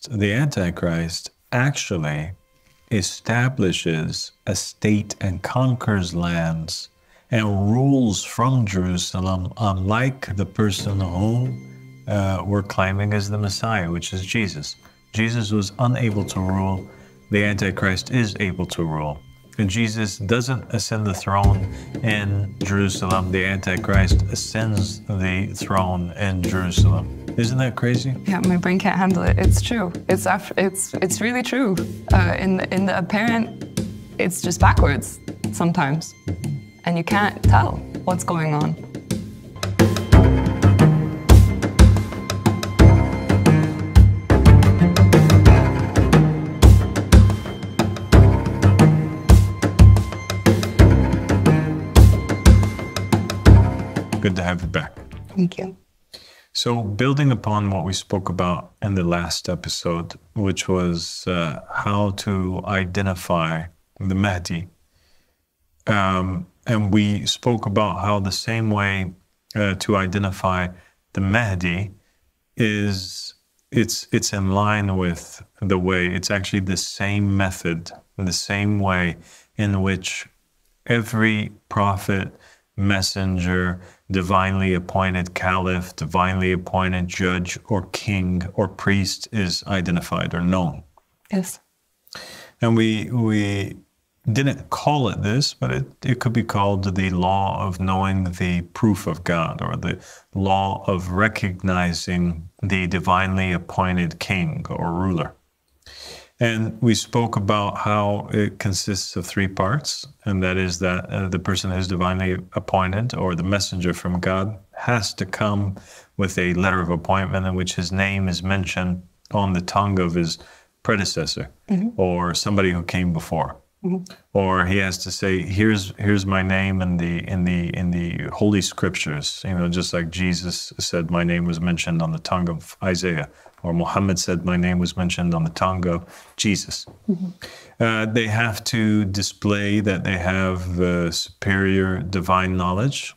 the Antichrist actually establishes a state and conquers lands and rules from Jerusalem, unlike the person whom we're claiming as the Messiah, which is Jesus. Jesus was unable to rule. The Antichrist is able to rule. And Jesus doesn't ascend the throne in Jerusalem. The Antichrist ascends the throne in Jerusalem. Isn't that crazy? Yeah, my brain can't handle it. It's true. It's really true. In the apparent, it's just backwards sometimes, and you can't tell what's going on. Good to have you back. Thank you. So building upon what we spoke about in the last episode, which was how to identify the Mehdi, and we spoke about how the same way to identify the Mehdi is, it's in line with the way, it's actually the same method, the same way in which every prophet, messenger, divinely appointed caliph, divinely appointed judge or king or priest is identified or known. Yes. And we didn't call it this, but it could be called the law of knowing the proof of God, or the law of recognizing the divinely appointed king or ruler. And we spoke about how it consists of three parts, and that is that the person who's divinely appointed, or the messenger from God, has to come with a letter of appointment in which his name is mentioned on the tongue of his predecessor, or somebody who came before. Or he has to say, here's my name in the Holy Scriptures, you know, just like Jesus said, my name was mentioned on the tongue of Isaiah, or Muhammad said, my name was mentioned on the tongue of Jesus. They have to display that they have superior divine knowledge,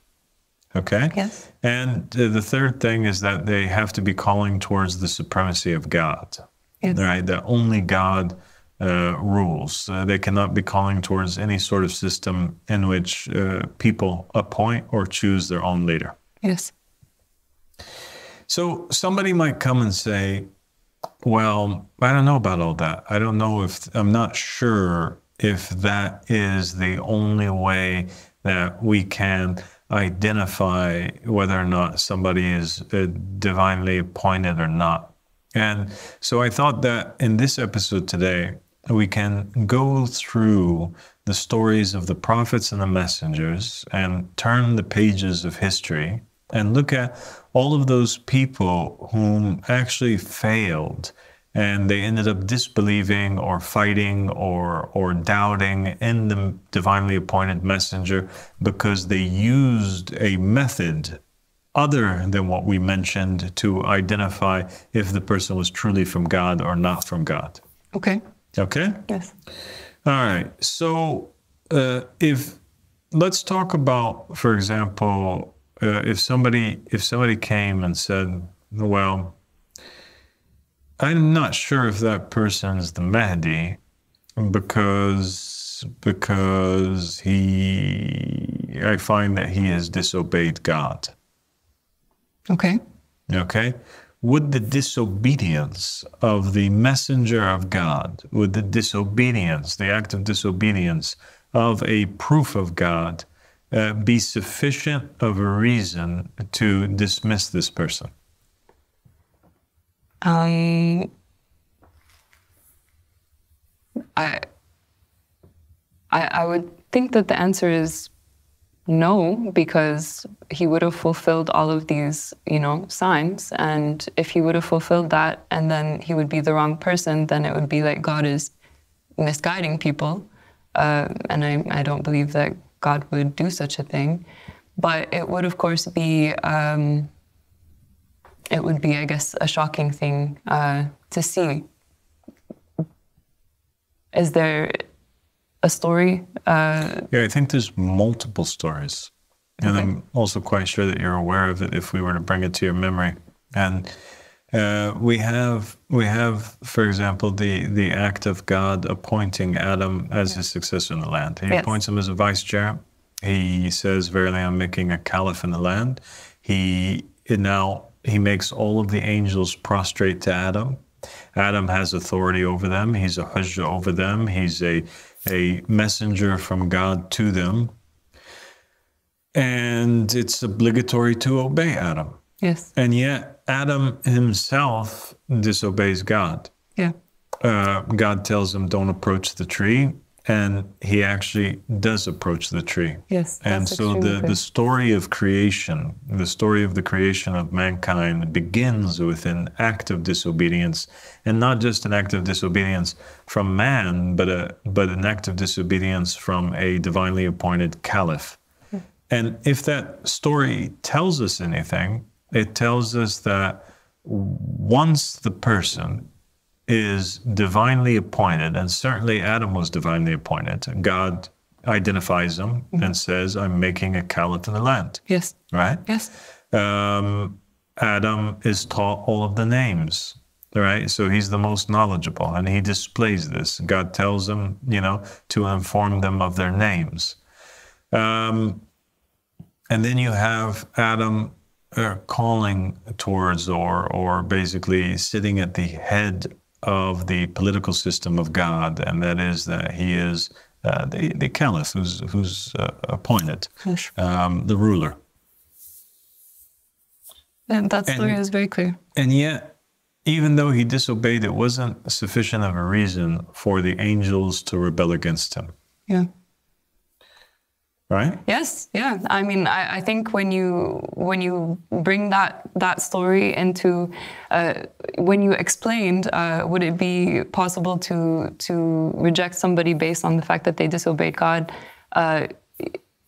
okay? Yes. And the third thing is that they have to be calling towards the supremacy of God, right? That only God rules. They cannot be calling towards any sort of system in which people appoint or choose their own leader. Yes. So somebody might come and say, well, I don't know about all that. I don't know if, I'm not sure if that is the only way that we can identify whether or not somebody is divinely appointed or not. And so I thought that in this episode today, we can go through the stories of the prophets and the messengers and turn the pages of history and look at all of those people whom actually failed, and they ended up disbelieving or fighting or doubting in the divinely appointed messenger because they used a method other than what we mentioned to identify if the person was truly from God or not from God. Okay. Okay? Yes. All right. So let's talk about, for example, if somebody came and said, well, I'm not sure if that person's the Mehdi because I find that he has disobeyed God. Okay. Okay? Would the disobedience of the messenger of God, would the disobedience, the act of disobedience of a proof of God be sufficient of a reason to dismiss this person? I would think that the answer is no, because he would have fulfilled all of these, you know, signs. And if he would have fulfilled that and then he would be the wrong person, then it would be like God is misguiding people. And I don't believe that God would do such a thing. But it would, of course, be, I guess, a shocking thing to see. Is there a story? Yeah, I think there's multiple stories. And I'm also quite sure that you're aware of it if we were to bring it to your memory. And We have, for example, the act of God appointing Adam as his successor in the land. He appoints him as a vice-chair. He says, "Verily, I'm making a caliph in the land." He makes all of the angels prostrate to Adam. Adam has authority over them. He's a hujjah over them. He's a messenger from God to them. And it's obligatory to obey Adam. Yes. And yet Adam himself disobeys God. Yeah. God tells him, "Don't approach the tree." And he actually does approach the tree. Yes. And so the story of creation, the story of the creation of mankind begins with an act of disobedience, and not just an act of disobedience from man, but an act of disobedience from a divinely appointed caliph. And if that story tells us anything, it tells us that once the person is divinely appointed, and certainly Adam was divinely appointed, God identifies him and says, "I'm making a caliph in the land." Yes. Right? Yes. Adam is taught all of the names, right? So he's the most knowledgeable, and he displays this. God tells him, to inform them of their names. And then you have Adam calling towards or basically sitting at the head of the political system of God, and that is that he is the caliph who's appointed, the ruler. And that story is very clear. And yet, even though he disobeyed, it wasn't sufficient of a reason for the angels to rebel against him. Yeah. Right? Yes, yeah. I mean, I think when you bring that story into, when you explained, would it be possible to reject somebody based on the fact that they disobeyed God?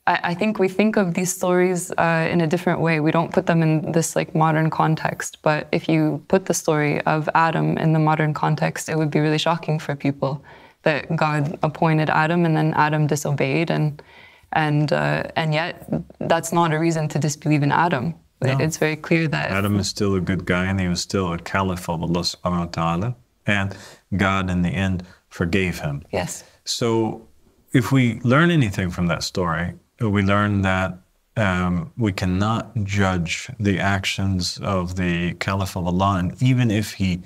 I think we think of these stories in a different way. We don't put them in this modern context. But if you put the story of Adam in the modern context, it would be really shocking for people that God appointed Adam and then Adam disobeyed, and yet that's not a reason to disbelieve in Adam. No. It's very clear that Adam is still a good guy, and he was still a caliph of Allah subhanahu wa ta'ala, and God in the end forgave him. Yes. So if we learn anything from that story, we learn that we cannot judge the actions of the caliph of Allah, and even if he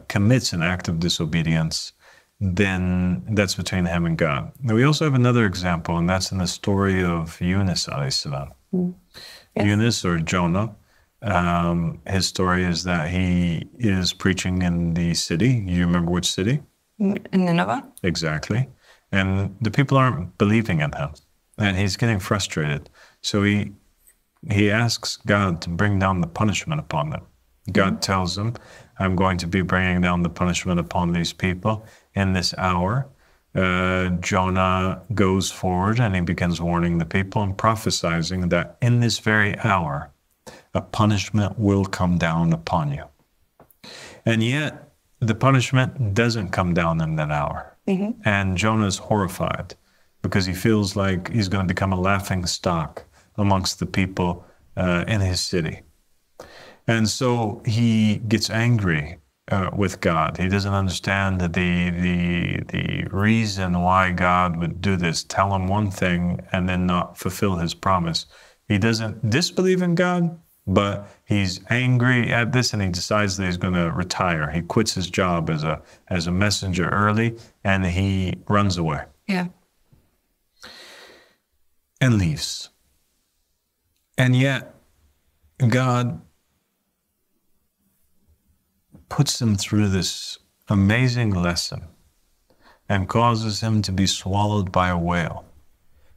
commits an act of disobedience, then that's between him and God. Now, we also have another example, and that's in the story of Yunus alayhi salam. Yes. Yunus, or Jonah, his story is that he is preaching in the city. You remember which city? In Nineveh. Exactly. And the people aren't believing in him, and he's getting frustrated. So he asks God to bring down the punishment upon them. God tells him, "I'm going to be bringing down the punishment upon these people in this hour." Jonah goes forward and he begins warning the people and prophesying that in this very hour, a punishment will come down upon you. And yet, the punishment doesn't come down in that hour. Mm-hmm. And Jonah is horrified because he feels like he's going to become a laughing stock amongst the people in his city. And so he gets angry with God. He doesn't understand the reason why God would do this, tell him one thing and then not fulfill his promise. He doesn't disbelieve in God, but he's angry at this, and he decides that he's going to retire. He quits his job as a messenger early, and he runs away. Yeah. And leaves. And yet, God puts him through this amazing lesson and causes him to be swallowed by a whale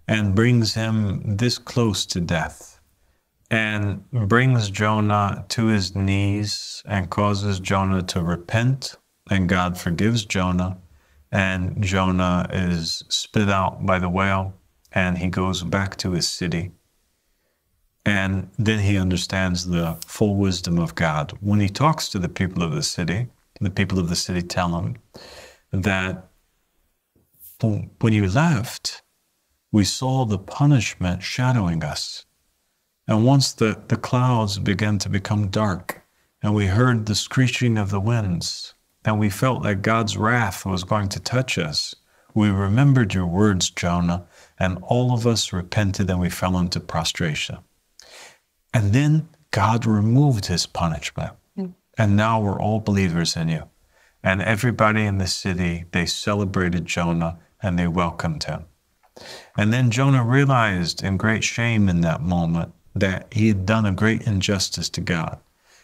and brings him this close to death and brings Jonah to his knees and causes Jonah to repent, and God forgives Jonah, and Jonah is spit out by the whale, and he goes back to his city. And then he understands the full wisdom of God. When he talks to the people of the city tell him that when you left, we saw the punishment shadowing us. And once the clouds began to become dark and we heard the screeching of the winds, and we felt like God's wrath was going to touch us. We remembered your words, Jonah, and all of us repented and we fell into prostration. And then God removed his punishment. And now we're all believers in you. And everybody in the city, they celebrated Jonah and they welcomed him. And then Jonah realized in great shame in that moment that he had done a great injustice to God.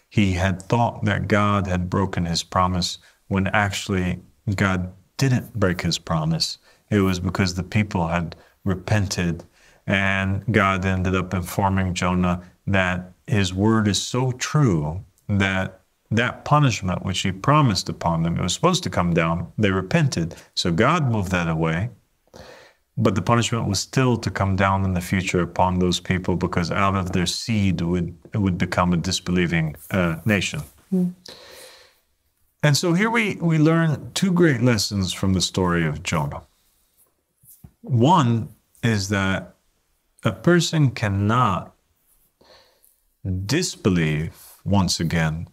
He had thought that God had broken his promise when actually God didn't break his promise. It was because the people had repented, and God ended up informing Jonah that his word is so true that that punishment which he promised upon them, it was supposed to come down. They repented. So God moved that away. But the punishment was still to come down in the future upon those people, because out of their seed it would become a disbelieving nation. And so here we learn two great lessons from the story of Jonah. One is that a person cannot disbelieve, once again,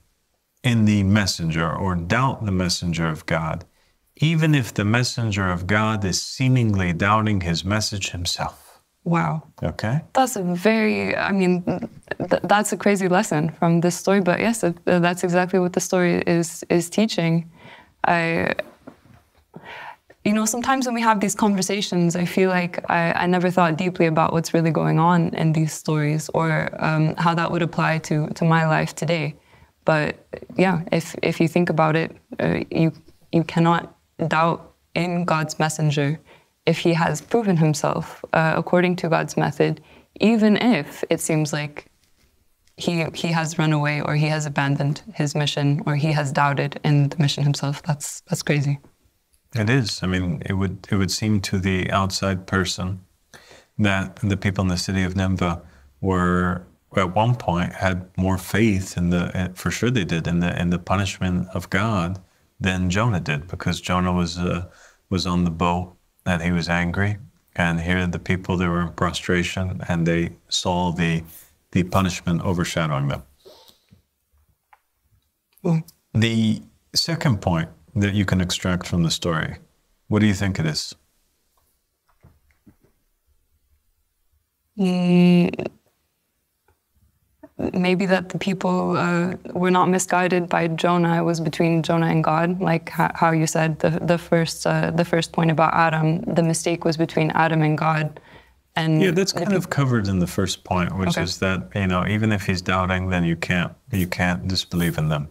in the messenger or doubt the messenger of God, even if the messenger of God is seemingly doubting his message himself. Wow. Okay? That's a very, that's a crazy lesson from this story. But yes, that's exactly what the story is teaching. Sometimes when we have these conversations, I feel like I never thought deeply about what's really going on in these stories, or how that would apply to my life today. But yeah, if you think about it, you cannot doubt in God's messenger if he has proven himself according to God's method, even if it seems like he has run away, or he has abandoned his mission, or he has doubted in the mission himself. That's crazy. It is. It would seem to the outside person that the people in the city of Nineveh were, at one point, had more faith for sure they did, in the punishment of God than Jonah did, because Jonah was on the boat and he was angry, and here the people, they were in prostration and they saw the punishment overshadowing them. The second point that you can extract from the story, what do you think it is? Maybe that the people were not misguided by Jonah. It was between Jonah and God, like how you said the first point about Adam. The mistake was between Adam and God. And yeah, that's kind of covered in the first point, which is that even if he's doubting, then you can't disbelieve in them.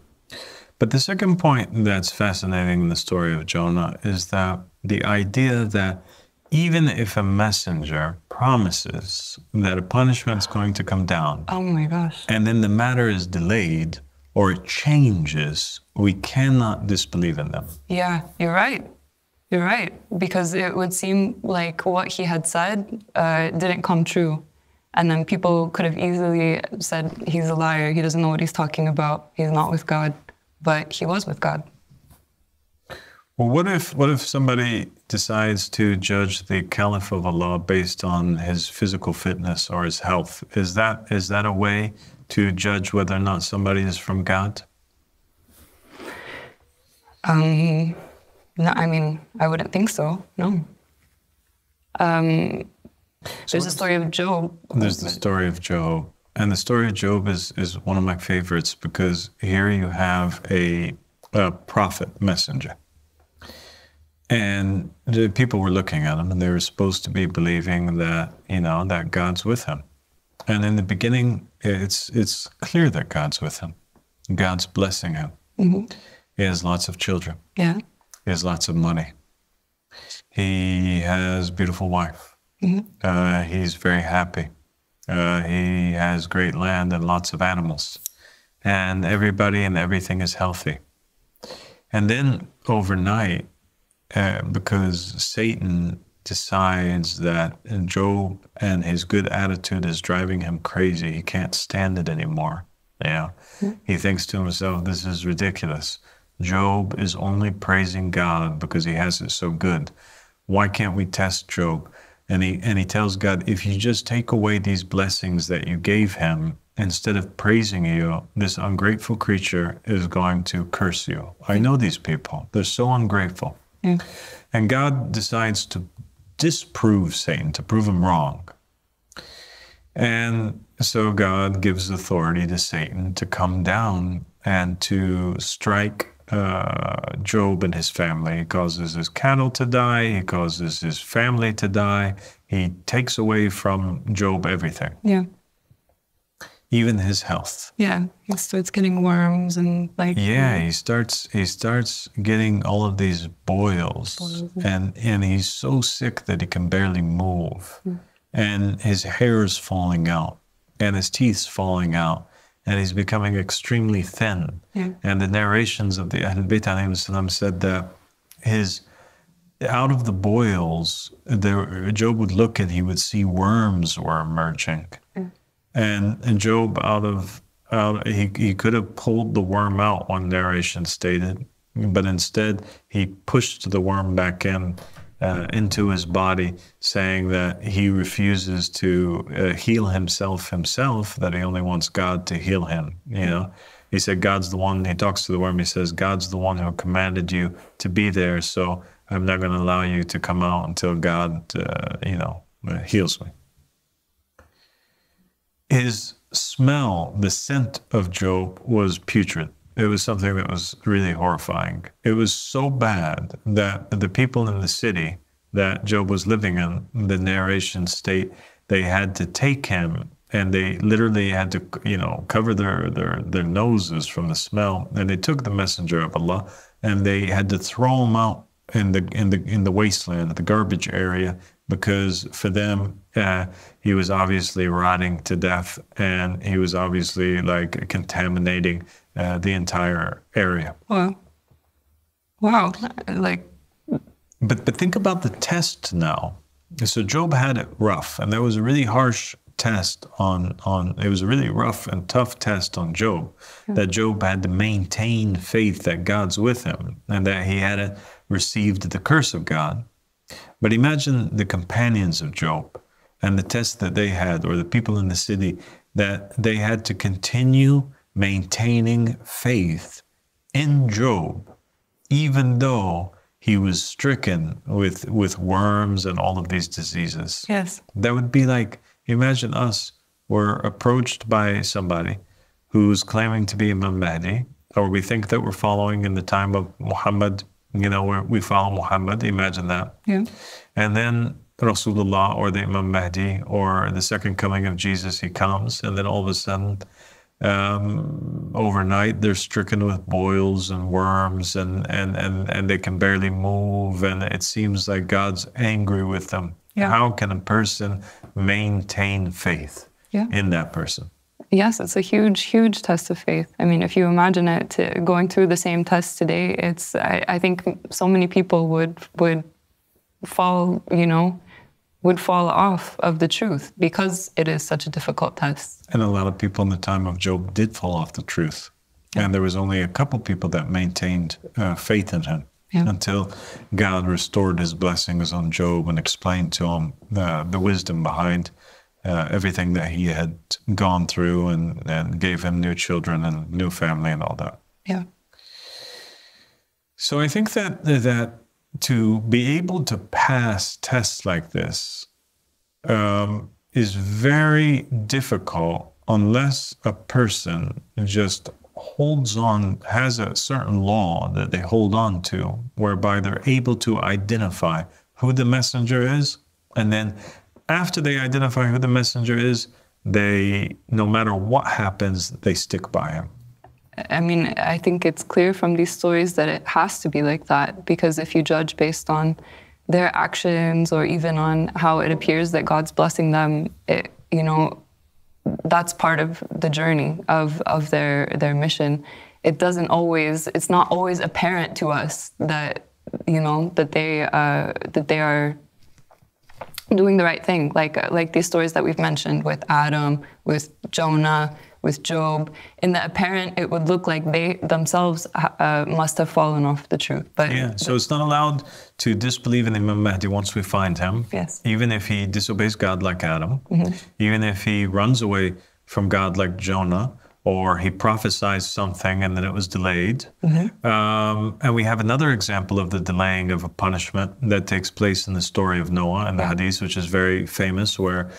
But the second point that's fascinating in the story of Jonah is that the idea that even if a messenger promises that a punishment is going to come down, oh my gosh, and then the matter is delayed or it changes, we cannot disbelieve in them. Yeah, you're right. You're right. Because it would seem like what he had said didn't come true. And then people could have easily said, he's a liar, he doesn't know what he's talking about, he's not with God. But he was with God. Well, what if somebody decides to judge the Caliph of Allah based on his physical fitness or his health? Is that a way to judge whether or not somebody is from God? No, I wouldn't think so. No. There's the story of Job. There's the story of Job. And the story of Job is one of my favorites, because here you have a prophet messenger. And the people were looking at him, and they were supposed to be believing that, that God's with him. And in the beginning, it's clear that God's with him. God's blessing him. Mm-hmm. He has lots of children. Yeah. He has lots of money. He has a beautiful wife. Mm-hmm. He's very happy. He has great land and lots of animals. And everybody and everything is healthy. And then overnight, because Satan decides that Job and his good attitude is driving him crazy, he can't stand it anymore. Mm-hmm. He thinks to himself, this is ridiculous. Job is only praising God because he has it so good. Why can't we test Job? And he tells God, if you just take away these blessings that you gave him, instead of praising you, this ungrateful creature is going to curse you. I know these people. They're so ungrateful. Yeah. And God decides to disprove Satan, to prove him wrong. And so God gives authority to Satan to come down and to strike Job and his family. He causes his cattle to die. He causes his family to die. He takes away from Job everything. Yeah. Even his health. Yeah. He starts getting worms and like. Yeah, he starts getting all of these boils. And he's so sick that he can barely move. And his hair's falling out. And his teeth's falling out. And he's becoming extremely thin. Yeah. And the narrations of the Ahlul Bayt alayhim salam said that out of the boils, Job would look and he would see worms were emerging. And Job he could have pulled the worm out, one narration stated, but instead he pushed the worm back into his body, saying that he refuses to heal himself, that he only wants God to heal him. You know, he said, God's the one, he talks to the worm, he says, God's the one who commanded you to be there, so I'm not going to allow you to come out until God, heals me. His smell, the scent of Job was putrid. It was something that was really horrifying. It was so bad that the people in the city that Job was living in, the narration state, they had to take him and they literally had to, cover their noses from the smell. And they took the messenger of Allah and they had to throw him out in the wasteland, the garbage area, because for them, he was obviously rotting to death and he was obviously like contaminating the entire area. Wow. But think about the test now. So Job had it rough, and there was a really harsh test it was a really rough and tough test on Job, that Job had to maintain faith that God's with him and that he hadn't received the curse of God. But imagine the companions of Job and the test that they had, or the people in the city, that they had to continue maintaining faith in Job, even though he was stricken with worms and all of these diseases. Yes. That would be like, imagine us were approached by somebody who's claiming to be Imam Mahdi, or we think that we're following in the time of Muhammad, we follow Muhammad, imagine that. Yeah. And then Rasulullah or the Imam Mahdi or the second coming of Jesus, he comes, and then all of a sudden, overnight they're stricken with boils and worms and they can barely move, and it seems like God's angry with them. Yeah. How can a person maintain faith in that person? Yes, it's a huge, huge test of faith. I mean, if you imagine it going through the same test today, I think so many people would fall, would fall off of the truth because it is such a difficult test. And a lot of people in the time of Job did fall off the truth. Yeah. And there was only a couple people that maintained faith in him until God restored his blessings on Job and explained to him the wisdom behind everything that he had gone through and gave him new children and new family and all that. Yeah. So I think that to be able to pass tests like this is very difficult unless a person just holds on, has a certain law that they hold on to, whereby they're able to identify who the messenger is, and then after they identify who the messenger is, no matter what happens, they stick by him. I mean, I think it's clear from these stories that it has to be like that, because if you judge based on their actions or even on how it appears that God's blessing them, that's part of the journey of their mission. It's not always apparent to us that they are doing the right thing, like these stories that we've mentioned with Adam, with Jonah, with Job. In the apparent, it would look like they themselves must have fallen off the truth. But so it's not allowed to disbelieve in Imam Mahdi once we find him. Yes. Even if he disobeys God like Adam, mm-hmm. even if he runs away from God like Jonah, or he prophesied something and then it was delayed. And we have another example of the delaying of a punishment that takes place in the story of Noah and the Hadith, which is very famous, where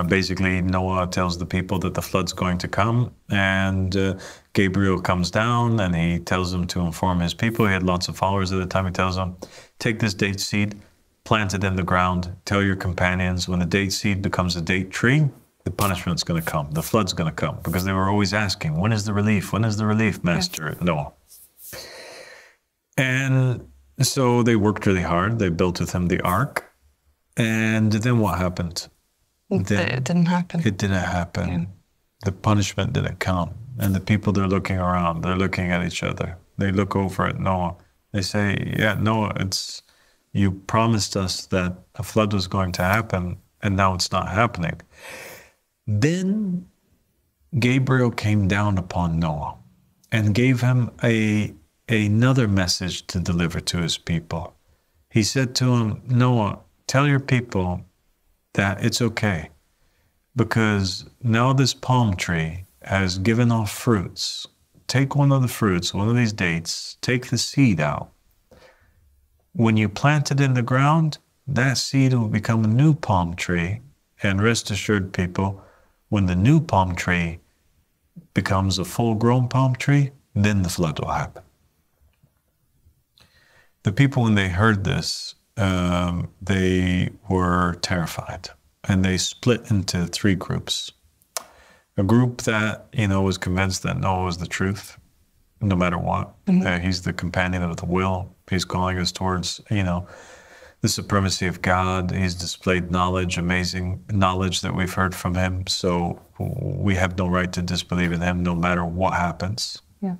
basically Noah tells the people that the flood's going to come, and Gabriel comes down and he tells them to inform his people. He had lots of followers at the time. He tells them, take this date seed, plant it in the ground, tell your companions, when the date seed becomes a date tree, the punishment's going to come, the flood's going to come, because they were always asking, when is the relief? When is the relief, Master Noah? And so they worked really hard. They built with him the ark. And then what happened? It didn't happen. It didn't happen. Yeah. The punishment didn't come. And the people, they're looking around. They're looking at each other. They look over at Noah. They say, yeah, Noah, you promised us that a flood was going to happen, and now it's not happening. Then Gabriel came down upon Noah and gave him another message to deliver to his people. He said to him, Noah, tell your people that it's okay, because now this palm tree has given off fruits. Take one of the fruits, one of these dates, take the seed out. When you plant it in the ground, that seed will become a new palm tree. And rest assured, people, when the new palm tree becomes a full-grown palm tree, then the flood will happen. The people, when they heard this, they were terrified, and they split into three groups. A group that, was convinced that Noah was the truth, no matter what. He's the companion of the will. He's calling us towards, the supremacy of God. He's displayed knowledge, amazing knowledge that we've heard from him. So we have no right to disbelieve in him, no matter what happens. Yeah.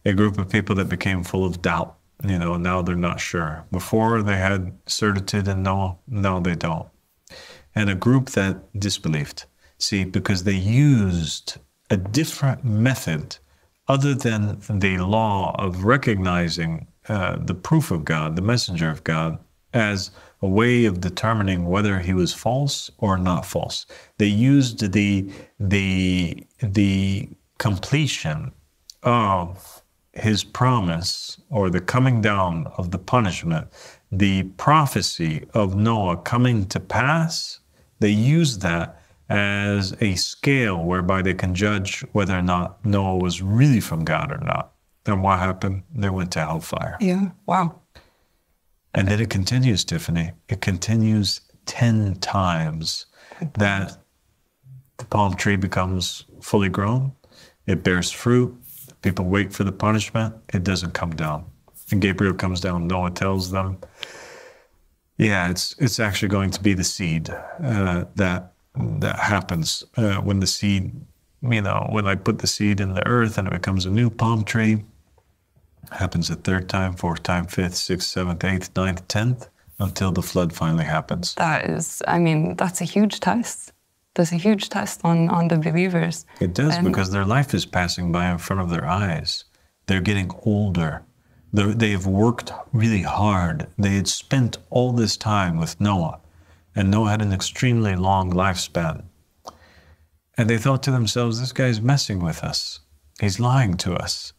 A group of people that became full of doubt. Now they're not sure. Before they had certitude in Noah, now they don't. And a group that disbelieved. See, because they used a different method other than the law of recognizing the proof of God, the messenger of God, as a way of determining whether he was false or not false. They used the completion of his promise, or the coming down of the punishment, the prophecy of Noah coming to pass. They used that as a scale whereby they can judge whether or not Noah was really from God or not. And what happened? They went to hellfire. Yeah, wow. And then it continues, Tiffany. It continues 10 times that the palm tree becomes fully grown. It bears fruit. People wait for the punishment. It doesn't come down. And Gabriel comes down. Noah tells them, yeah, it's actually going to be the seed that happens when the seed, when I put the seed in the earth and it becomes a new palm tree. Happens a third time, fourth time, fifth, sixth, seventh, eighth, ninth, 10th, until the flood finally happens. That's a huge test. That's a huge test on the believers. It does, because their life is passing by in front of their eyes. They're getting older. They've worked really hard. They had spent all this time with Noah, and Noah had an extremely long lifespan. And they thought to themselves, this guy's messing with us. He's lying to us.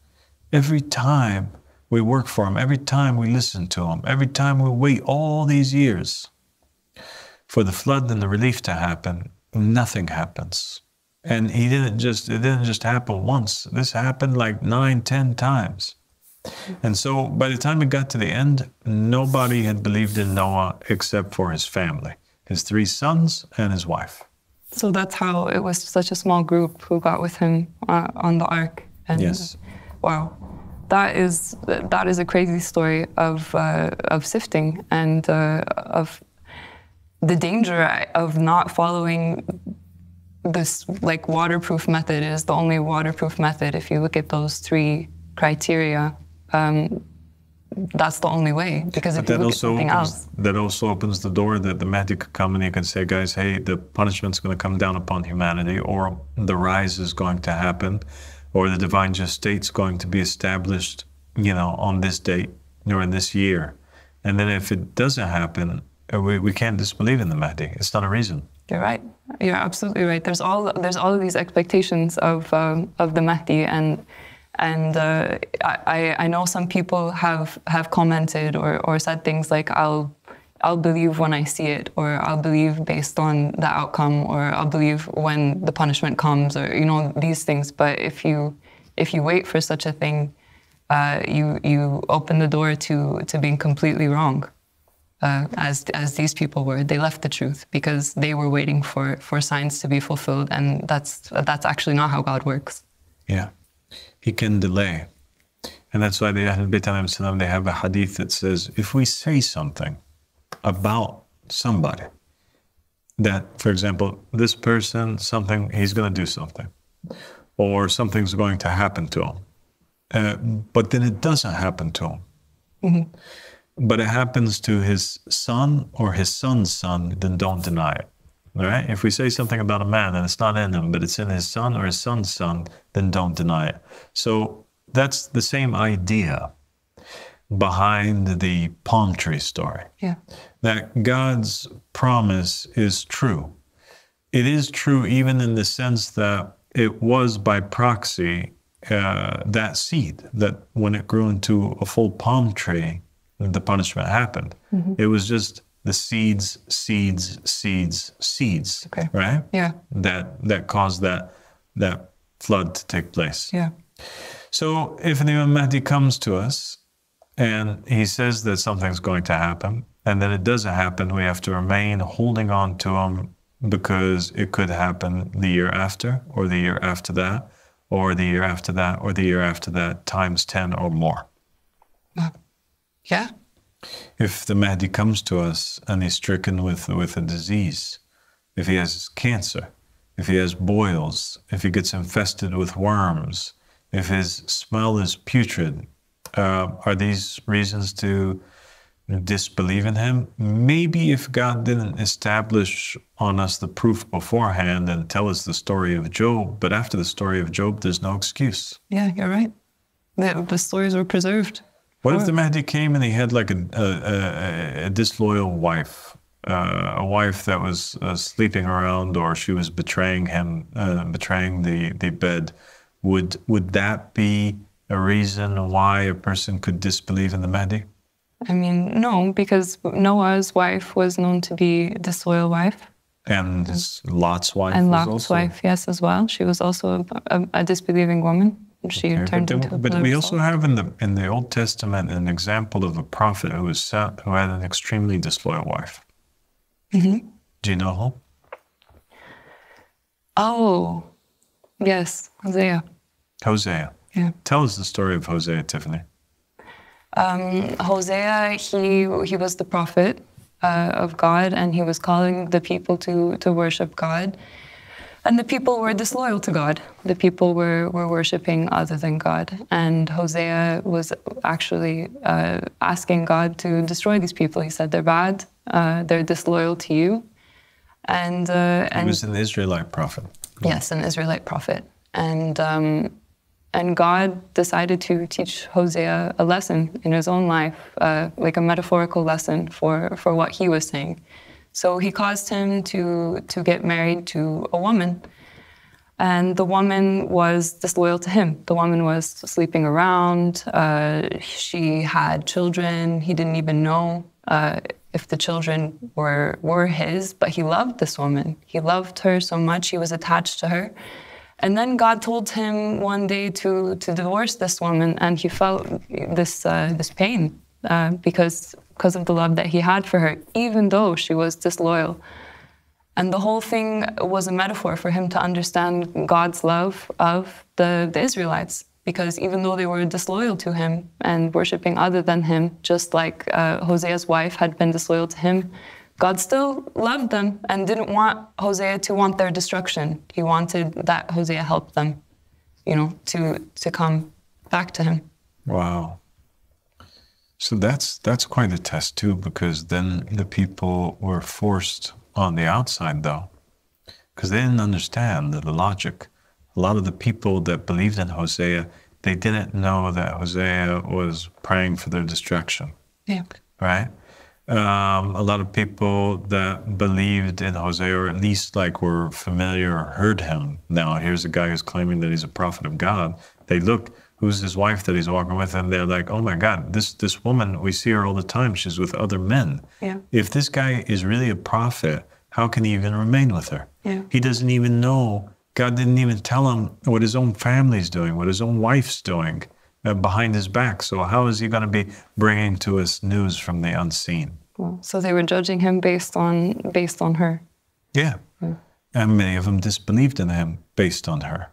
Every time we work for him, every time we listen to him, every time we wait all these years for the flood and the relief to happen, nothing happens. And it didn't just happen once. This happened like 9, 10 times. And so by the time it got to the end, nobody had believed in Noah except for his family, his 3 sons and his wife. So that's how it was such a small group who got with him on the ark. And yes. Wow, that is a crazy story of sifting and of the danger of not following this waterproof method. Is the only waterproof method. If you look at those 3 criteria, that's the only way. Because if you look at something else, that also opens the door that the Mehdi could come and he can say, guys, hey, the punishment's going to come down upon humanity, or the rise is going to happen, or the divine just state's going to be established, on this date or in this year. And then if it doesn't happen, we can't disbelieve in the Mehdi. It's not a reason. You're right. You're absolutely right. There's all of these expectations of the Mahdi, and I know some people have commented or said things like, I'll believe when I see it, or I'll believe based on the outcome, or I'll believe when the punishment comes, or these things. But if you wait for such a thing, you open the door to being completely wrong, as these people were. They left the truth because they were waiting for signs to be fulfilled, and that's actually not how God works. Yeah, He can delay, and that's why the Ahlul Bayt alayhim salam, they have a hadith that says, if we say something about somebody, that, for example, this person, he's going to do something, or something's going to happen to him, but then it doesn't happen to him, mm-hmm. but it happens to his son or his son's son, then don't deny it. All right? If we say something about a man and it's not in him, but it's in his son or his son's son, then don't deny it. So that's the same idea behind the palm tree story. Yeah. That God's promise is true. It is true even in the sense that it was by proxy that seed, that when it grew into a full palm tree, the punishment happened. Mm-hmm. It was just the seeds, okay. Right? Yeah. That caused that flood to take place. Yeah. So if the Imam Mahdi comes to us and he says that something's going to happen, and then it doesn't happen, we have to remain holding on to him, because it could happen the year after, or the year after that, or the year after that, or the year after that, times 10 or more. Yeah. If the Mahdi comes to us and he's stricken with a disease, if he has cancer, if he has boils, if he gets infested with worms, if his smell is putrid, are these reasons to disbelieve in him? Maybe if God didn't establish on us the proof beforehand and tell us the story of Job, but after the story of Job, there's no excuse. Yeah, you're right. The stories were preserved. What if the Mahdi came and he had like a disloyal wife, a wife that was sleeping around, or she was betraying him, betraying the bed? Would that be a reason why a person could disbelieve in the Mahdi? I mean, no, because Noah's wife was known to be a disloyal wife. And Lot's wife and was Lot's also... wife, yes, as well. She was also a disbelieving woman. She turned into a pillar of salt. But we also have in the Old Testament an example of a prophet who was sent, who had an extremely disloyal wife. Mm-hmm. Do you know her? Oh, yes, Hosea. Hosea. Yeah. Tell us the story of Hosea, Tiffany. Hosea, he was the prophet of God, and he was calling the people to worship God. And the people were disloyal to God. The people were worshiping other than God. And Hosea was actually asking God to destroy these people. He said, they're bad, they're disloyal to you. And he was an Israelite prophet. Yes, an Israelite prophet. And God decided to teach Hosea a lesson in his own life, like a metaphorical lesson for what he was saying. So he caused him to get married to a woman, and the woman was disloyal to him. The woman was sleeping around. She had children. He didn't even know if the children were his, but he loved this woman. He loved her so much. He was attached to her. And then God told him one day to divorce this woman, and he felt this pain because of the love that he had for her, even though she was disloyal. And the whole thing was a metaphor for him to understand God's love of the Israelites, because even though they were disloyal to him and worshiping other than him, just like Hosea's wife had been disloyal to him, God still loved them and didn't want Hosea to want their destruction. He wanted that Hosea help them, to come back to him. Wow. So that's quite a test too, because then the people were forced on the outside though, because they didn't understand the logic. A lot of the people that believed in Hosea, they didn't know that Hosea was praying for their destruction. Yeah. Right? A lot of people that believed in Hosea, or at least like were familiar or heard him. Now, here's a guy who's claiming that he's a prophet of God. They look, who's his wife that he's walking with? And they're like, oh my God, this woman, we see her all the time. She's with other men. Yeah. If this guy is really a prophet, how can he even remain with her? Yeah. He doesn't even know. God didn't even tell him what his own family's doing, what his own wife's doing behind his back. So how is he going to be bringing to us news from the unseen? Well, so they were judging him based on her. Yeah. And many of them disbelieved in him based on her.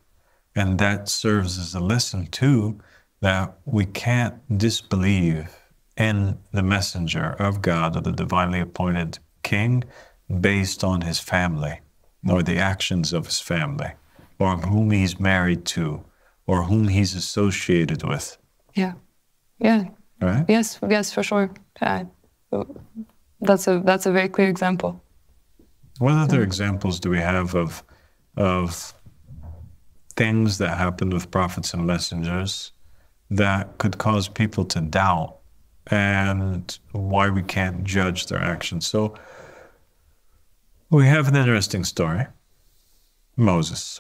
And that serves as a lesson too, that we can't disbelieve in the messenger of God or the divinely appointed king based on his family or the actions of his family or whom he's married to or whom he's associated with. Yeah. Yeah. Right? Yes, for sure. That's a very clear example. What other examples do we have of things that happened with prophets and messengers that could cause people to doubt and why we can't judge their actions? So we have an interesting story. Moses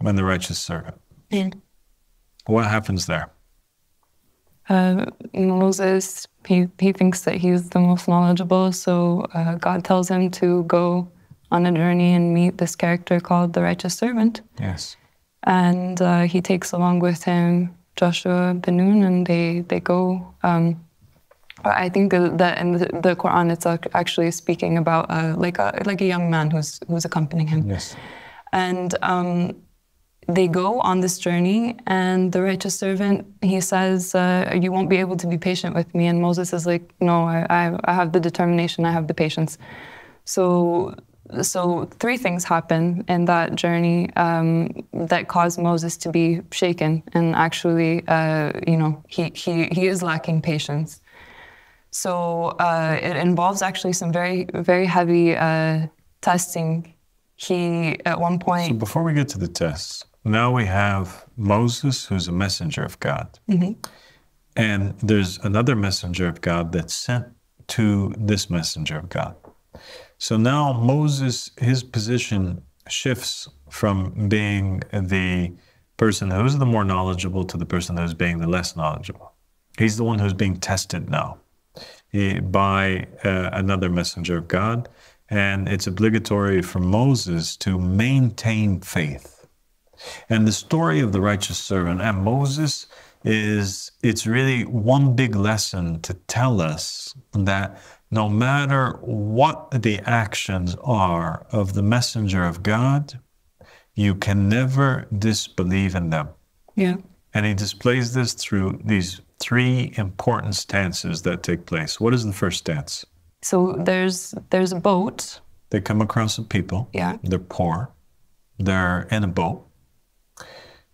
and the righteous servant. What happens there? Moses, he thinks that he's the most knowledgeable, so God tells him to go on a journey and meet this character called the righteous servant. Yes. And he takes along with him Joshua, Ben Nun, and they go. I think that in the Quran it's actually speaking about like a young man who's accompanying him. Yes. And they go on this journey, and the righteous servant, he says, you won't be able to be patient with me. And Moses is like, no, I have the determination, I have the patience. So three things happen in that journey that cause Moses to be shaken, and actually, he is lacking patience. So it involves actually some very, very heavy testing. He, at one point... So before we get to the tests, now we have Moses, who's a messenger of God. Mm-hmm. And there's another messenger of God that's sent to this messenger of God. So now Moses, his position shifts from being the person who's the more knowledgeable to the person who's being the less knowledgeable. He's the one who's being tested now by another messenger of God. And it's obligatory for Moses to maintain faith. And the story of the righteous servant and Moses it's really one big lesson to tell us that no matter what the actions are of the messenger of God, you can never disbelieve in them. Yeah. And he displays this through these three important stances that take place. What is the first stance? So there's a boat. They come across some people. Yeah. They're poor. They're in a boat.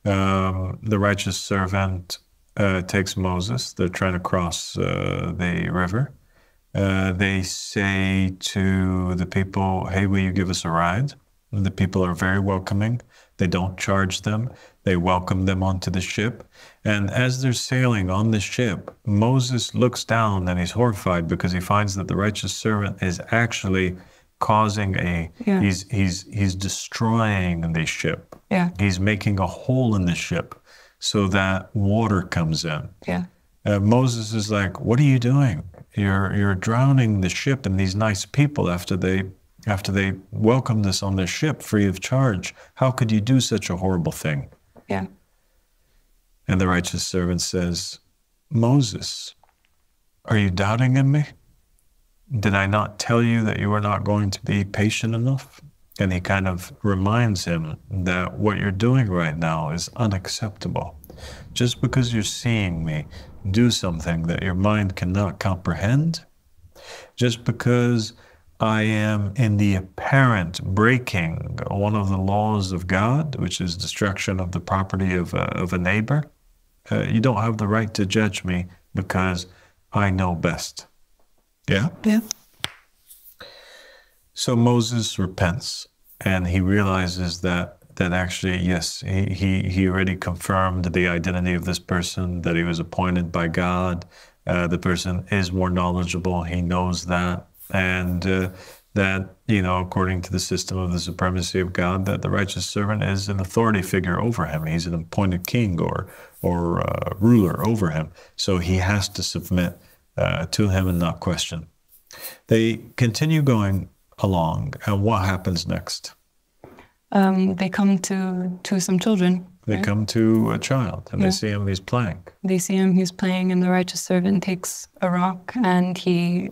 The righteous servant takes Moses. They're trying to cross the river. They say to the people, hey, will you give us a ride? And the people are very welcoming. They don't charge them. They welcome them onto the ship. And as they're sailing on the ship, Moses looks down and he's horrified because he finds that the righteous servant is actually causing he's destroying the ship. Yeah. He's making a hole in the ship so that water comes in. Yeah. Moses is like, what are you doing? You're drowning the ship and these nice people after they welcomed us on their ship free of charge. How could you do such a horrible thing? Yeah. And the righteous servant says, Moses, are you doubting in me? Did I not tell you that you were not going to be patient enough? And he kind of reminds him that what you're doing right now is unacceptable. Just because you're seeing me do something that your mind cannot comprehend, just because I am in the apparent breaking one of the laws of God, which is destruction of the property of a neighbor, you don't have the right to judge me because I know best. Yeah? Yeah. So Moses repents and he realizes that actually, yes, he already confirmed the identity of this person, that he was appointed by God, The person is more knowledgeable. He knows that. And that, according to the system of the supremacy of God, that the righteous servant is an authority figure over him. He's an appointed king or ruler over him. So he has to submit to him and not question. They continue going along, and what happens next? They come to some children. They come to a child, and they see him, he's playing. They see him, he's playing, and the righteous servant takes a rock, and he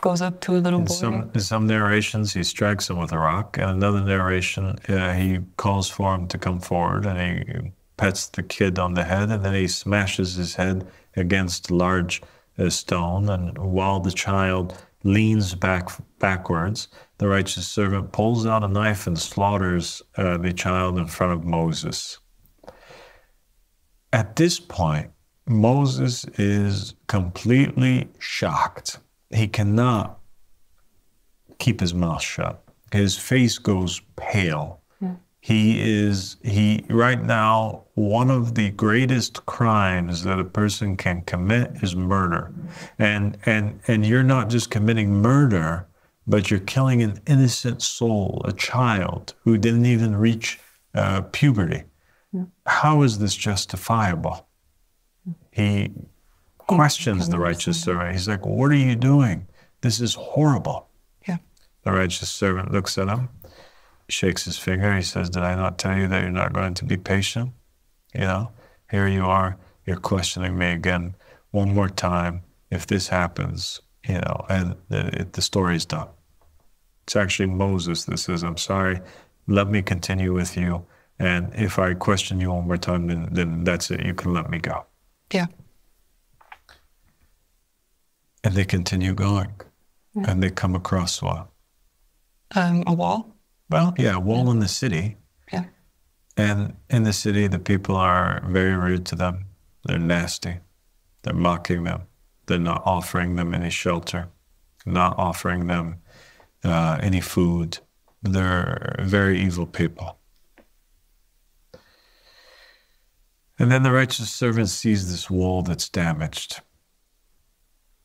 goes up to a little boy. In some narrations, he strikes him with a rock. In another narration, he calls for him to come forward, and he pets the kid on the head, and then he smashes his head against a large stone. And while the child leans backwards, the righteous servant pulls out a knife and slaughters the child in front of Moses. At this point, Moses is completely shocked. He cannot keep his mouth shut. His face goes pale. He right now, one of the greatest crimes that a person can commit is murder. And you're not just committing murder, but you're killing an innocent soul, a child who didn't even reach puberty. How is this justifiable? He questions the righteous servant. He's like, what are you doing? This is horrible. Yeah. The righteous servant looks at him, shakes his finger. He says, did I not tell you that you're not going to be patient? Here you are. You're questioning me again one more time. If this happens, and the story's done. It's actually Moses that says, I'm sorry, let me continue with you. And if I question you one more time, then that's it. You can let me go. Yeah. And they continue going. And they come across what? A wall. Well, yeah, a wall in the city. Yeah. And in the city, the people are very rude to them. They're nasty. They're mocking them. They're not offering them any shelter, not offering them any food. They're very evil people. And then the righteous servant sees this wall that's damaged.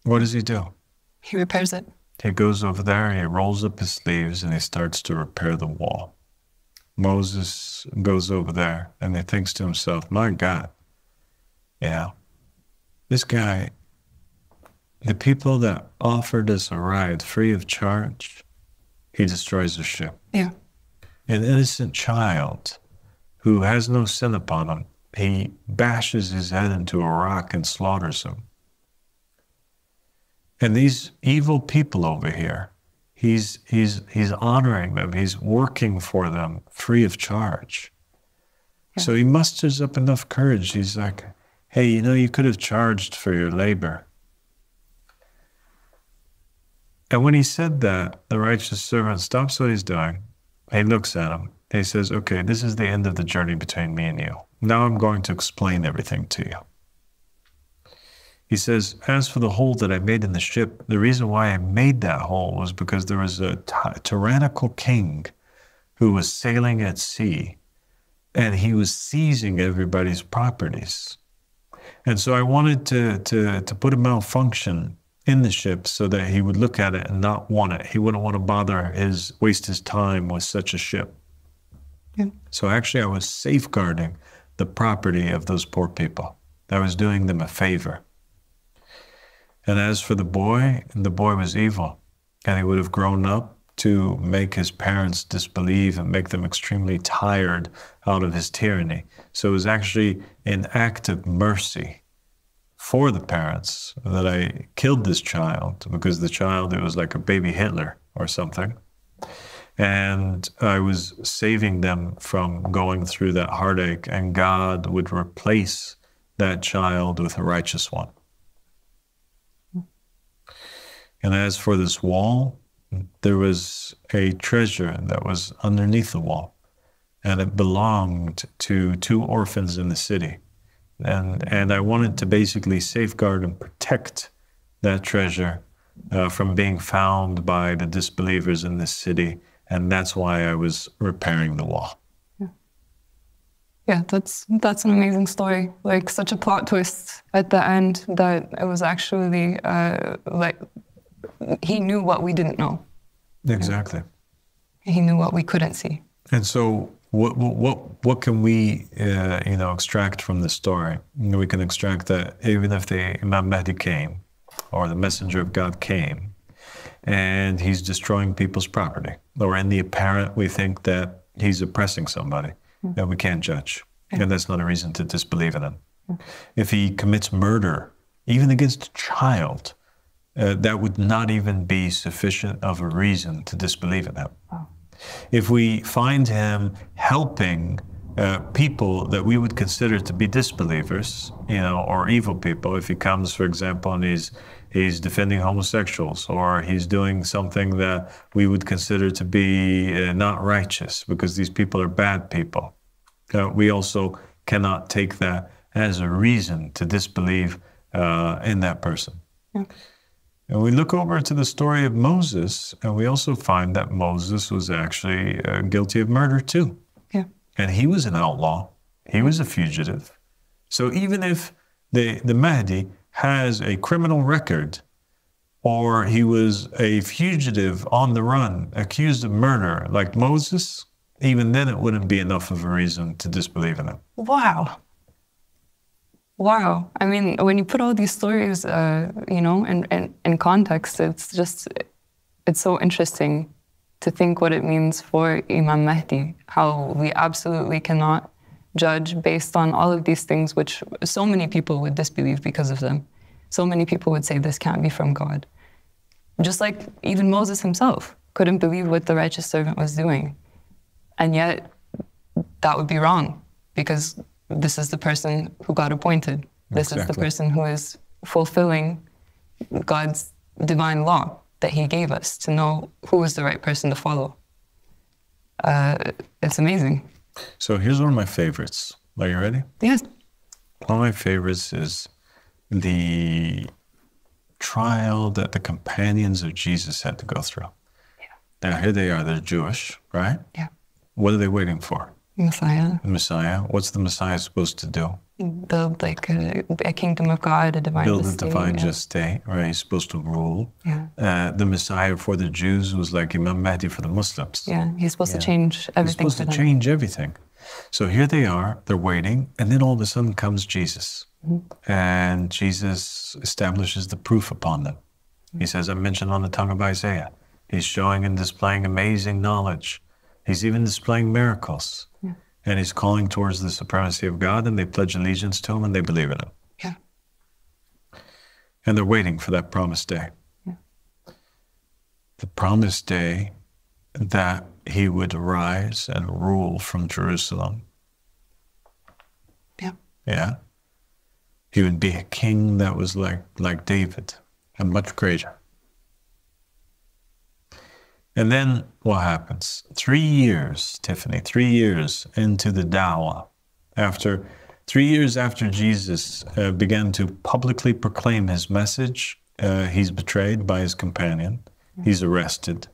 What does he do? He repairs it. He goes over there, he rolls up his sleeves, and he starts to repair the wall. Moses goes over there, and he thinks to himself, my God, this guy, the people that offered us a ride free of charge, he destroys the ship. Yeah. An innocent child who has no sin upon him, he bashes his head into a rock and slaughters him. And these evil people over here, he's honoring them. He's working for them free of charge. Yeah. So he musters up enough courage. He's like, hey, you could have charged for your labor. And when he said that, the righteous servant stops what he's doing. He looks at him. He says, okay, this is the end of the journey between me and you. Now I'm going to explain everything to you. He says, as for the hole that I made in the ship, the reason why I made that hole was because there was a tyrannical king who was sailing at sea, and he was seizing everybody's properties. And so I wanted to put a malfunction in the ship so that he would look at it and not want it. He wouldn't want to waste his time with such a ship. Yeah. So actually I was safeguarding the property of those poor people. I was doing them a favor. And as for the boy was evil, and he would have grown up to make his parents disbelieve and make them extremely tired out of his tyranny. So it was actually an act of mercy for the parents that I killed this child, because the child, it was like a baby Hitler or something. And I was saving them from going through that heartache, and God would replace that child with a righteous one. And as for this wall, there was a treasure that was underneath the wall, and it belonged to 2 orphans in the city. And I wanted to basically safeguard and protect that treasure from being found by the disbelievers in this city. And that's why I was repairing the wall. Yeah, Yeah, that's an amazing story. Like such a plot twist at the end that it was actually like he knew what we didn't know. Exactly. He knew what we couldn't see. And so, what can we extract from this story? We can extract that even if the Imam Mehdi came, or the messenger of God came, and he's destroying people's property, or in the apparent we think that he's oppressing somebody, that we can't judge, and that's not a reason to disbelieve in him. If he commits murder, even against a child, that would not even be sufficient of a reason to disbelieve in him. Wow. If we find him helping people that we would consider to be disbelievers, or evil people, if he comes, for example, and he's defending homosexuals, or he's doing something that we would consider to be not righteous because these people are bad people, we also cannot take that as a reason to disbelieve in that person. Yeah. And we look over to the story of Moses, and we also find that Moses was actually guilty of murder too. Yeah. And he was an outlaw. He was a fugitive. So even if the Mahdi has a criminal record, or he was a fugitive on the run, accused of murder like Moses, even then it wouldn't be enough of a reason to disbelieve in him. Wow. Wow. I mean, when you put all these stories, in context, it's so interesting to think what it means for Imam Mehdi, how we absolutely cannot judge based on all of these things, which so many people would disbelieve because of them. So many people would say this can't be from God. Just like even Moses himself couldn't believe what the righteous servant was doing. And yet that would be wrong because this is the person who got appointed. This is the person who is fulfilling God's divine law that he gave us to know who is the right person to follow. It's amazing. So here's one of my favorites. Are you ready? Yes. One of my favorites is the trial that the companions of Jesus had to go through. Yeah. Now here they are, they're Jewish, right? Yeah. What are they waiting for? Messiah. The Messiah. What's the Messiah supposed to do? Build like a kingdom of God, a divine Build state. a divine just state, right? He's supposed to rule. Yeah. The Messiah for the Jews was like Imam Mehdi for the Muslims. Yeah, he's supposed to change everything. He's supposed to change everything. So here they are, they're waiting, and then all of a sudden comes Jesus. And Jesus establishes the proof upon them. He says, I'm mentioned on the tongue of Isaiah. He's showing and displaying amazing knowledge. He's even displaying miracles. Yeah. And he's calling towards the supremacy of God, and they pledge allegiance to him, and they believe in him. Yeah. And they're waiting for that promised day. Yeah. The promised day that he would rise and rule from Jerusalem. Yeah. Yeah. He would be a king that was like David, and much greater. And then what happens? 3 years, Tiffany, 3 years into the dawah, 3 years after Jesus began to publicly proclaim his message, he's betrayed by his companion. He's arrested,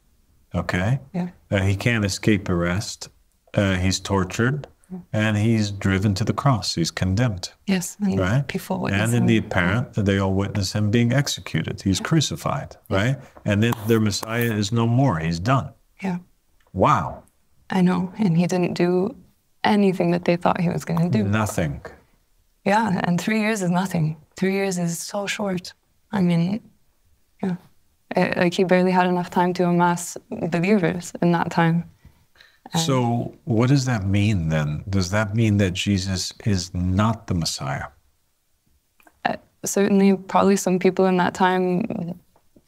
okay? Yeah. He can't escape arrest. He's tortured, and he's driven to the cross. He's condemned. Yes, and right? people witness and in him. the apparent, they all witness him being executed. He's crucified, right? And then their Messiah is no more. He's done. Yeah. Wow. I know, and he didn't do anything that they thought he was going to do. Nothing. Yeah, and 3 years is nothing. 3 years is so short. I mean, yeah. Like he barely had enough time to amass believers in that time. So what does that mean then? Does that mean that Jesus is not the Messiah? Certainly, probably some people in that time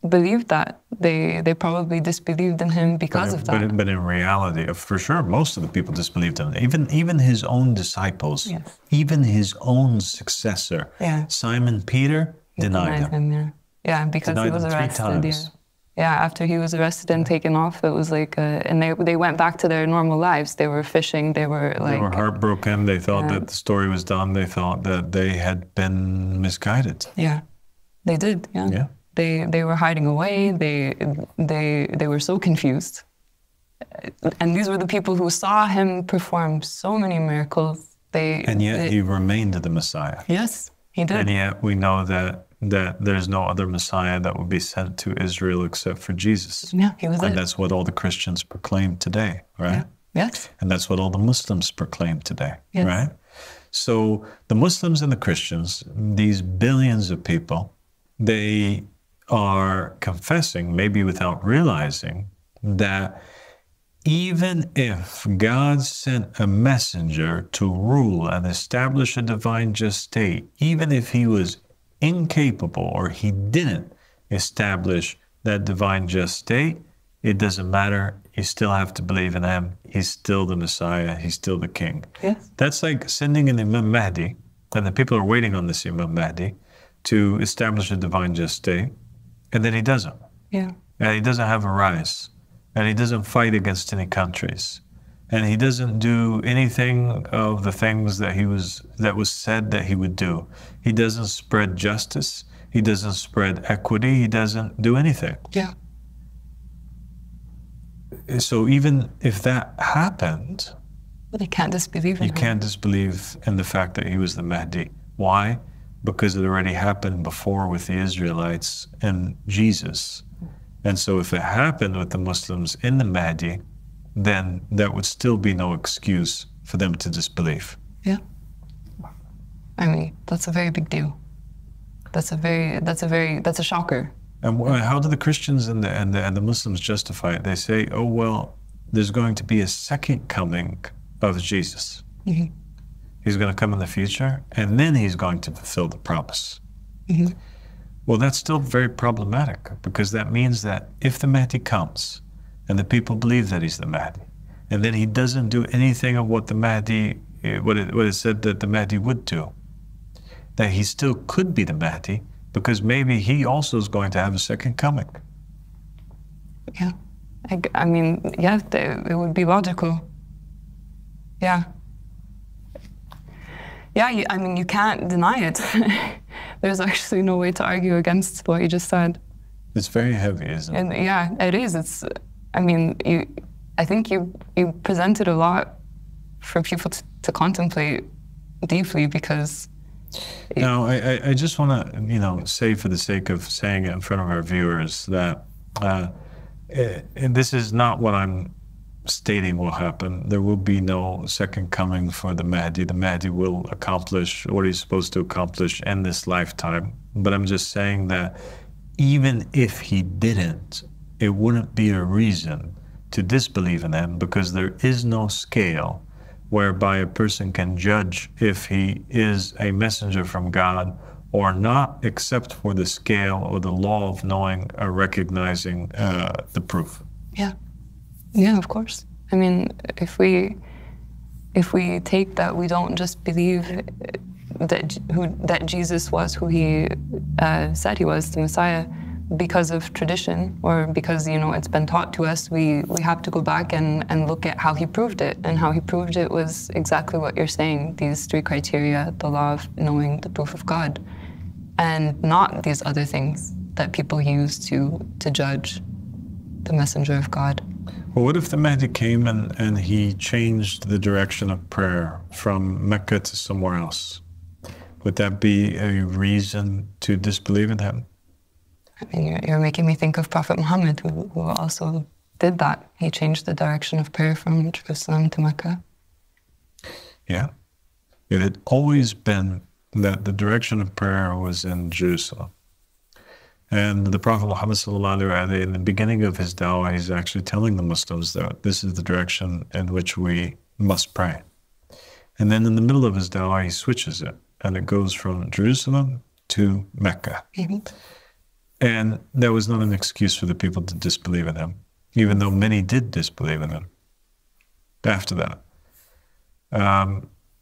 believed that. They probably disbelieved in him because of that. But in reality, for sure, most of the people disbelieved in him. Even his own disciples, yes. Even his own successor, Simon Peter, denied him. Yeah, because he was arrested. Yeah, after he was arrested and taken off, it was like, and they went back to their normal lives. They were fishing. They were heartbroken. They thought that the story was done. They thought that they had been misguided. Yeah, they did. Yeah. They were hiding away. They were so confused. And these were the people who saw him perform so many miracles And yet he remained the Messiah. Yes, he did. And yet we know that there's no other Messiah that would be sent to Israel except for Jesus. Yeah, he was And that's what all the Christians proclaim today, right? Yeah. Yes. And that's what all the Muslims proclaim today, Yes. right? So the Muslims and the Christians, these billions of people, they are confessing, maybe without realizing, that even if God sent a messenger to rule and establish a divine just state, even if he was incapable or he didn't establish that divine just state, it doesn't matter. You still have to believe in him. He's still the Messiah. He's still the king. Yes. That's like sending an Imam Mahdi, and the people are waiting on this Imam Mahdi to establish a divine just state, and then he doesn't. Yeah. And he doesn't have a rise, and he doesn't fight against any countries, and he doesn't do anything of the things that was said that he would do. He doesn't spread justice. He doesn't spread equity. He doesn't do anything. Yeah. So even if that happened, But you can't disbelieve in him. you can't disbelieve in the fact that he was the Mahdi. Why? Because it already happened before with the Israelites and Jesus. And so if it happened with the Muslims in the Mahdi, then that would still be no excuse for them to disbelieve. Yeah. I mean, that's a very big deal. That's a shocker. And how do the Christians and the Muslims justify it? They say, oh, well, there's going to be a second coming of Jesus. Mm-hmm. He's going to come in the future, and then he's going to fulfill the promise. Mm-hmm. Well, that's still very problematic, because that means that if the Mahdi comes, and the people believe that he's the Mahdi, and then he doesn't do anything of what the Mahdi, what it said that the Mahdi would do, that he still could be the Mahdi, because maybe he also is going to have a second coming. Yeah. I mean, yeah, it would be logical. Yeah. Yeah, I mean, you can't deny it. There's actually no way to argue against what you just said. It's very heavy, isn't it? And yeah, it is. I mean, I think you presented a lot for people to contemplate deeply, because... Now, I just want to, say for the sake of saying it in front of our viewers that and this is not what I'm stating will happen. There will be no second coming for the Mahdi. The Mahdi will accomplish what he's supposed to accomplish in this lifetime. But I'm just saying that even if he didn't, it wouldn't be a reason to disbelieve in him, because there is no scale whereby a person can judge if he is a messenger from God or not, except for the scale or the law of knowing or recognizing the proof. Yeah. Yeah, of course. I mean, if we take that we don't just believe that Jesus was who he said he was, the Messiah, because of tradition or because, it's been taught to us, we have to go back and look at how he proved it. And how he proved it was exactly what you're saying, these three criteria, the law of knowing, the proof of God, and not these other things that people use to judge the messenger of God. Well, what if the Mahdi came and he changed the direction of prayer from Mecca to somewhere else? Would that be a reason to disbelieve in him? I mean, you're making me think of Prophet Muhammad, who also did that. He changed the direction of prayer from Jerusalem to Mecca. Yeah. It had always been that the direction of prayer was in Jerusalem. And the Prophet Muhammad ﷺ, in the beginning of his dawah, he's actually telling the Muslims that this is the direction in which we must pray. And then in the middle of his dawah, he switches it, and it goes from Jerusalem to Mecca. Mm-hmm. And that was not an excuse for the people to disbelieve in him, even though many did disbelieve in him after that.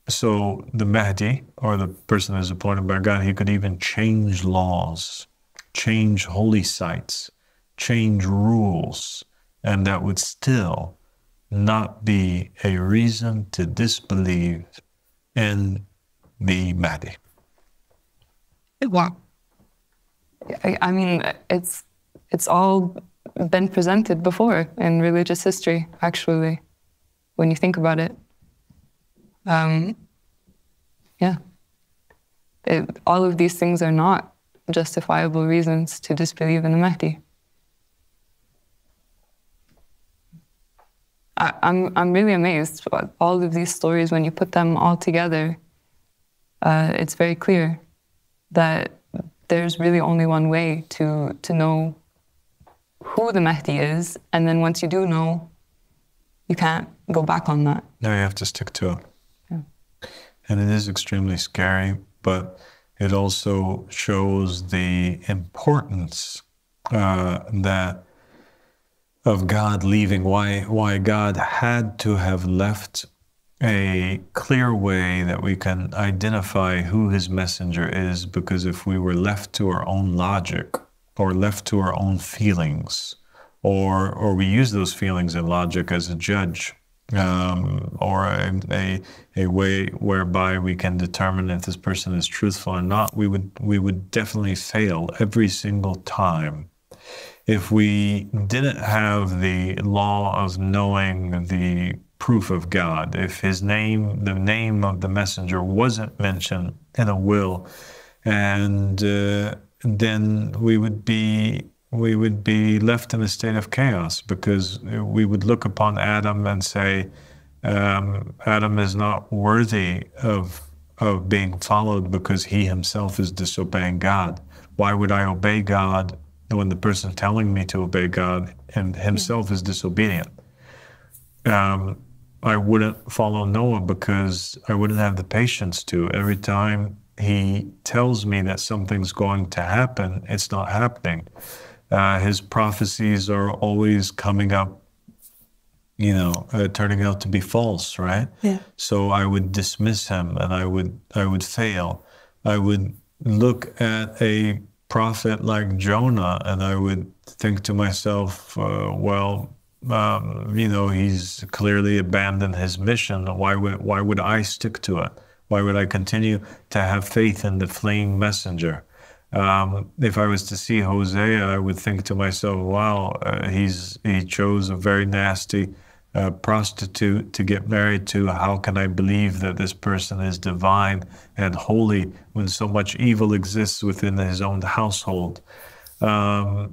So the Mahdi, or the person who is appointed by God, he could even change laws, change holy sites, change rules, and that would still not be a reason to disbelieve in the Mahdi. Wow. I mean, it's all been presented before in religious history, actually, when you think about it. Yeah. All of these things are not justifiable reasons to disbelieve in the Mahdi. I'm really amazed about all of these stories. When you put them all together, it's very clear that there's really only one way to know who the Mahdi is, and then once you do know, you can't go back on that. No, you have to stick to it. Yeah. And it is extremely scary, but it also shows the importance that of God leaving, why God had to have left a clear way that we can identify who his messenger is, because if we were left to our own logic or left to our own feelings, or we use those feelings and logic as a judge, or a way whereby we can determine if this person is truthful or not, we would definitely fail every single time. If we didn't have the law of knowing the proof of God, if his name, the name of the messenger wasn't mentioned in a will, and then we would be left in a state of chaos, because we would look upon Adam and say, Adam is not worthy of being followed because he himself is disobeying God. Why would I obey God when the person telling me to obey God and himself is disobedient? I wouldn't follow Noah because I wouldn't have the patience to. Every time he tells me that something's going to happen, it's not happening. His prophecies are always coming up, turning out to be false, right? Yeah. So I would dismiss him, and I would fail. I would look at a prophet like Jonah, and I would think to myself, he's clearly abandoned his mission. Why would I stick to it? Why would I continue to have faith in the fleeing messenger? If I was to see Hosea, I would think to myself, wow, he chose a very nasty prostitute to get married to. How can I believe that this person is divine and holy when so much evil exists within his own household? I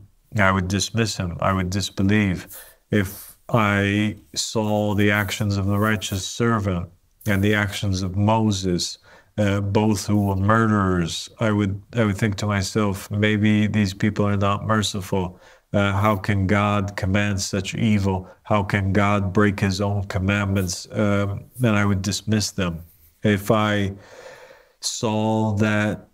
would dismiss him. I would disbelieve. If I saw the actions of the righteous servant and the actions of Moses, both who were murderers, I would think to myself, maybe these people are not merciful. How can God command such evil? How can God break his own commandments? Then I would dismiss them. If I saw that,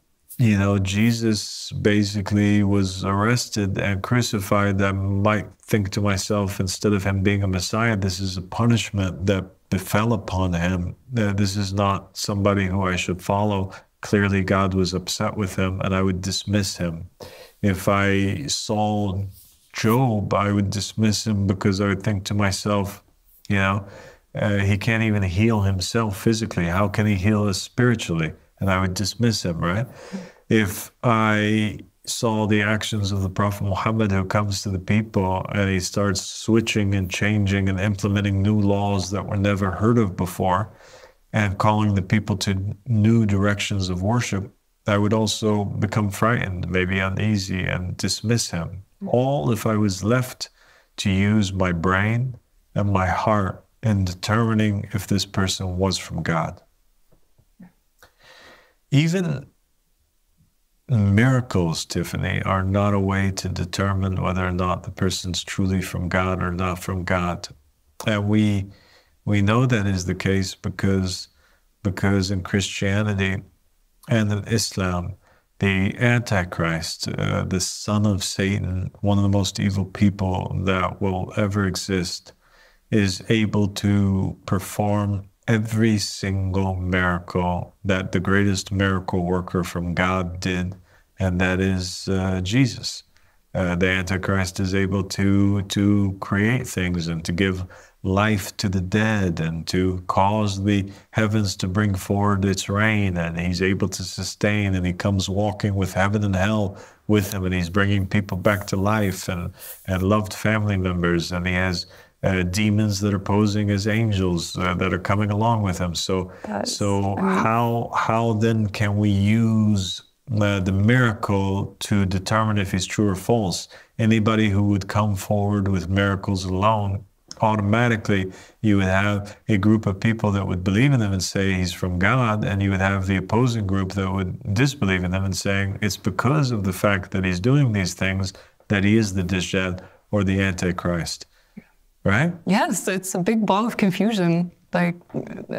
Jesus basically was arrested and crucified, I might think to myself, instead of him being a Messiah, this is a punishment that befell upon him. This is not somebody who I should follow. Clearly God was upset with him, and I would dismiss him. If I saw Job, I would dismiss him because I would think to myself, he can't even heal himself physically. How can he heal us spiritually? And I would dismiss him, right? If I saw the actions of the Prophet Muhammad, who comes to the people and he starts switching and changing and implementing new laws that were never heard of before and calling the people to new directions of worship, I would also become frightened, maybe uneasy, and dismiss him. All if I was left to use my brain and my heart in determining if this person was from God. Even miracles, Tiffany, are not a way to determine whether or not the person's truly from God or not from God. And we know that is the case because in Christianity and in Islam, the Antichrist, the son of Satan, one of the most evil people that will ever exist, is able to perform every single miracle that the greatest miracle worker from God did, and that is Jesus. The Antichrist is able to create things and to give life to the dead and to cause the heavens to bring forward its rain, and he's able to sustain, and he comes walking with heaven and hell with him, and he's bringing people back to life and loved family members, and he has demons that are posing as angels that are coming along with him. So how then can we use the miracle to determine if he's true or false? Anybody who would come forward with miracles alone, automatically you would have a group of people that would believe in him and say he's from God, and you would have the opposing group that would disbelieve in him and saying it's because of the fact that he's doing these things that he is the Dajjal or the Antichrist. Right? Yes, it's a big ball of confusion, like,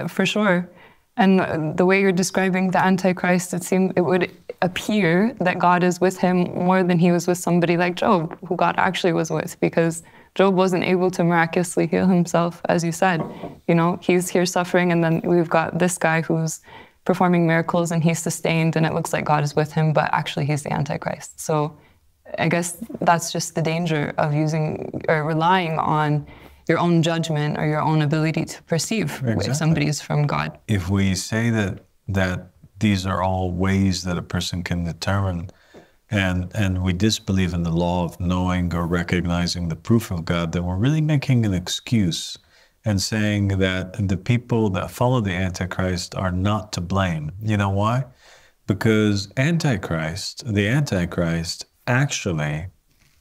for sure. And the way you're describing the Antichrist, it would appear that God is with him more than he was with somebody like Job, who God actually was with, because Job wasn't able to miraculously heal himself, as you said. You know, he's here suffering, and then we've got this guy who's performing miracles, and he's sustained, and it looks like God is with him, but actually he's the Antichrist. So I guess that's just the danger of using or relying on your own judgment or your own ability to perceive if somebody is from God. If we say that these are all ways that a person can determine, and we disbelieve in the law of knowing or recognizing the proof of God, then we're really making an excuse and saying that the people that follow the Antichrist are not to blame. You know why? Because the Antichrist actually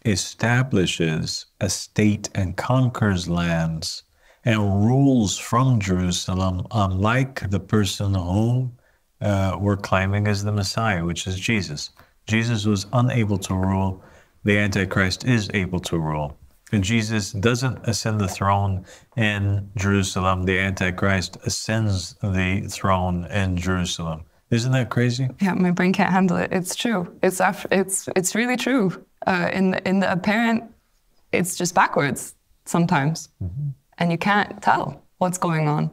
establishes a state and conquers lands and rules from Jerusalem, unlike the person whom we're claiming as the Messiah, which is Jesus. Jesus was unable to rule. The Antichrist is able to rule. And Jesus doesn't ascend the throne in Jerusalem. The Antichrist ascends the throne in Jerusalem. Isn't that crazy? Yeah, my brain can't handle it. It's true. It's really true. In the apparent, it's just backwards sometimes, and you can't tell what's going on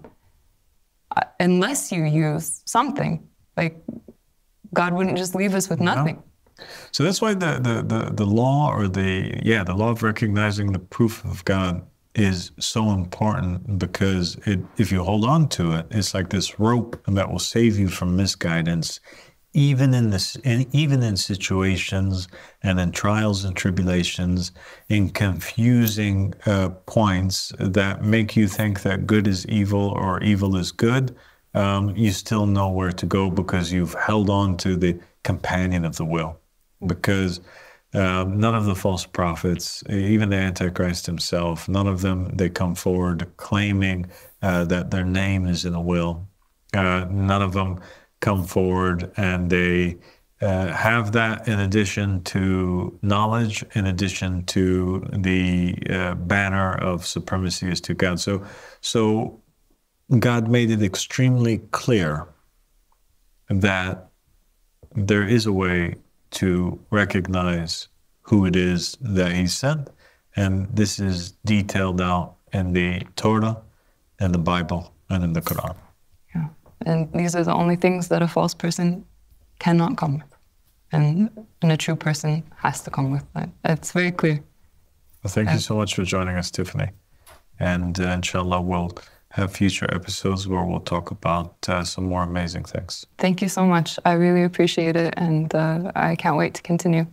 unless you use something. Like, God wouldn't just leave us with nothing. No. So that's why the law, or the law of recognizing the proof of God is so important, because if you hold on to it, it's like this rope that will save you from misguidance, even in situations and in trials and tribulations, in confusing points that make you think that good is evil or evil is good. You still know where to go, because you've held on to the companion of the will. Because none of the false prophets, even the Antichrist himself, none of them, they come forward claiming that their name is in a will. None of them come forward and they have that in addition to knowledge, in addition to the banner of supremacy as to God. So God made it extremely clear that there is a way to recognize who it is that he sent. And this is detailed out in the Torah and the Bible and in the Quran. Yeah. And these are the only things that a false person cannot come with. And a true person has to come with that. It's very clear. Well, thank you so much for joining us, Tiffany. And inshallah, we'll have future episodes where we'll talk about some more amazing things. Thank you so much. I really appreciate it, and I can't wait to continue.